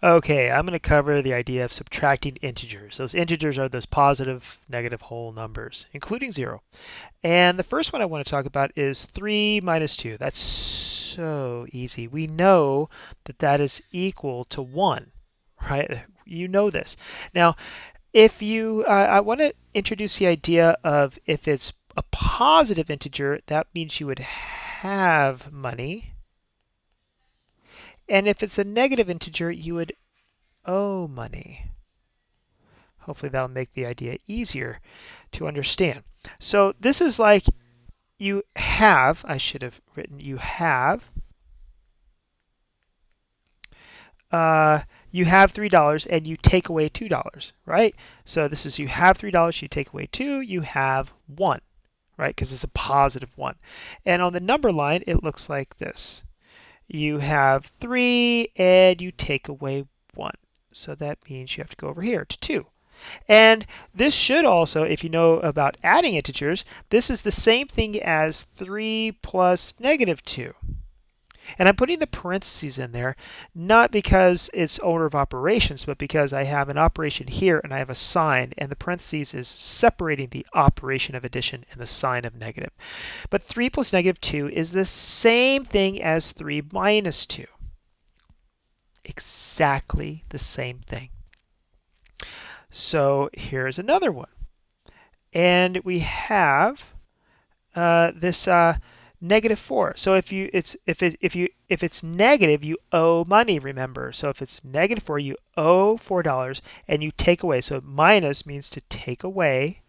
Okay, I'm going to cover the idea of subtracting integers. Those integers are those positive, negative whole numbers, including 0. And the first one I want to talk about is 3 minus 2. That's so easy. We know that that is equal to 1, right? You know this. Now, if you, I want to introduce the idea of if it's a positive integer, that means you would have money. And if it's a negative integer, you would owe money. Hopefully that'll make the idea easier to understand. So this is like you have, I should have written you have $3 and you take away $2, right? So this is you have $3, you take away 2, you have 1, right? Because it's a positive 1. And on the number line, it looks like this. You have 3 and you take away 1. So that means you have to go over here to 2. And this should also, if you know about adding integers, this is the same thing as 3 plus negative 2. And I'm putting the parentheses in there, not because it's order of operations, but because I have an operation here and I have a sign, and the parentheses is separating the operation of addition and the sign of negative. But 3 plus negative 2 is the same thing as 3 minus 2. Exactly the same thing. So here's another one. And we have this negative 4. So if it's negative, you owe money, remember. So if it's negative 4, you owe $4 and you take away. So minus means to take away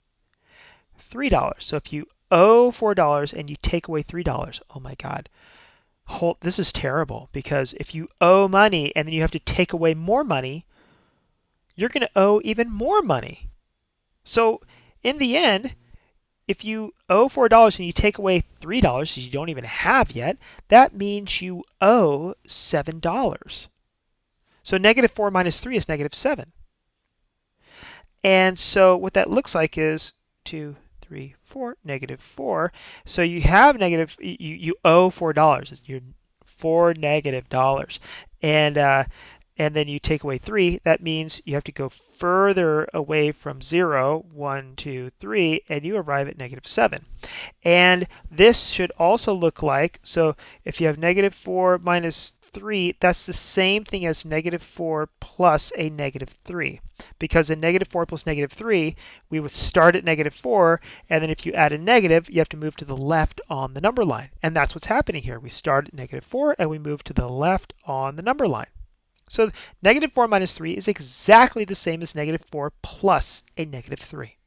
$3. So if you owe $4 and you take away $3, oh my God. This is terrible, because if you owe money and then you have to take away more money, you're going to owe even more money. So in the end, if you owe $4 and you take away $3 that you don't even have yet, that means you owe $7. So negative 4 minus 3 is negative 7. And so what that looks like is 2, 3, 4, negative 4. So you have negative, you owe $4. You're $4 negative dollars. And then you take away 3, that means you have to go further away from 0, 1, 2, 3, and you arrive at negative 7. And this should also look like, so if you have negative 4 minus 3, that's the same thing as negative 4 plus a negative 3. Because in negative 4 plus negative 3, we would start at negative 4, and then if you add a negative, you have to move to the left on the number line. And that's what's happening here. We start at negative 4, and we move to the left on the number line. So negative 4 minus 3 is exactly the same as negative 4 plus a negative 3.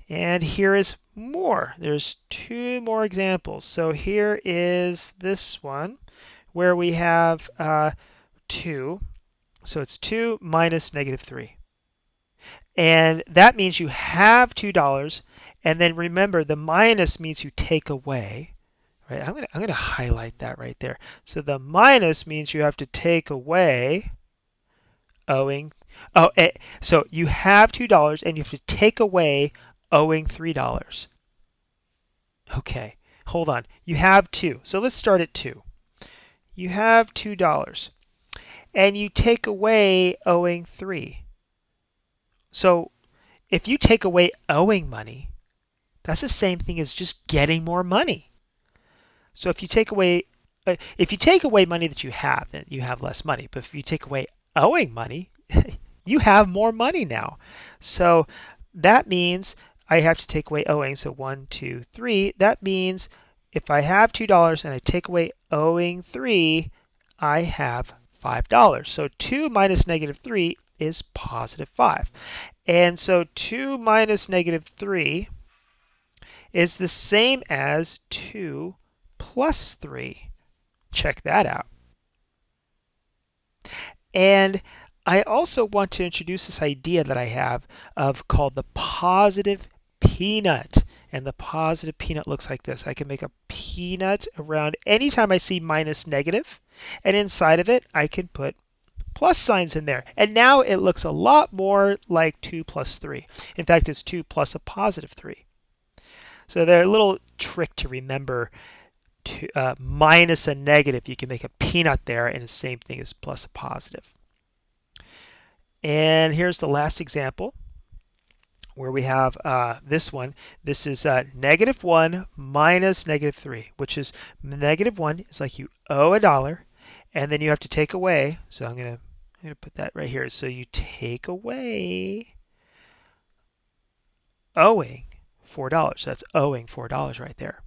And here is more. There's 2 more examples. So here is this one where we have 2. So it's 2 minus negative 3. And that means you have $2. And then remember, the minus means you take away. Right, I'm going to highlight that right there. So the minus means you have to take away owing. So you have $2 and you have to take away owing $3. Okay, hold on. You have 2. So let's start at 2. You have $2 and you take away owing 3. So if you take away owing money, that's the same thing as just getting more money. So if you take away money that you have, then you have less money. But if you take away owing money, you have more money now. So that means I have to take away owing. So 1, 2, 3. That means if I have $2 and I take away owing 3, I have $5. So 2 minus negative 3 is positive 5. And so 2 minus negative 3 is the same as 2 plus 3. Check that out. And I also want to introduce this idea that I have of called the positive peanut. And the positive peanut looks like this. I can make a peanut around anytime I see minus negative, and inside of it I can put plus signs in there. And now it looks a lot more like 2 plus 3. In fact, it's 2 plus a positive 3. So they're a little trick to remember minus a negative. You can make a peanut there, and the same thing as plus a positive. And here's the last example where we have this one. This is -1 minus -3, which is -1 is like you owe $1, and then you have to take away. So I'm gonna put that right here. So you take away owing $4. That's owing $4 right there.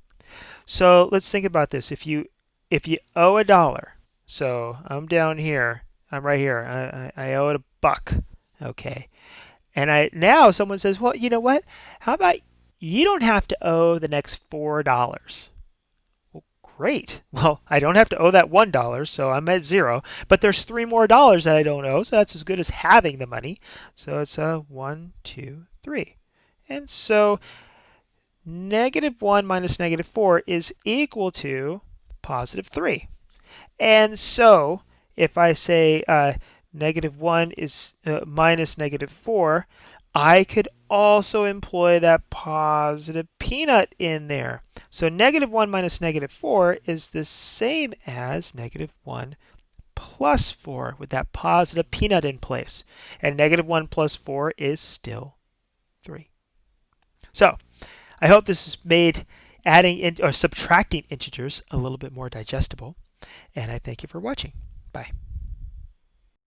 So let's think about this. If you owe $1, so I'm down here. I'm right here. I owe it $1. Okay. And now someone says, well, you know what? How about you don't have to owe the next $4? Well, great. Well, I don't have to owe that $1, so I'm at 0. But there's 3 more dollars that I don't owe, so that's as good as having the money. So it's 1, 2, 3. And so -1 minus -4 is equal to +3. And so if I say -1 is minus -4, I could also employ that positive peanut in there. So -1 minus -4 is the same as -1 plus 4 with that positive peanut in place. And -1 plus 4 is still 3. So I hope this has made adding in, or subtracting integers a little bit more digestible. And I thank you for watching. Bye.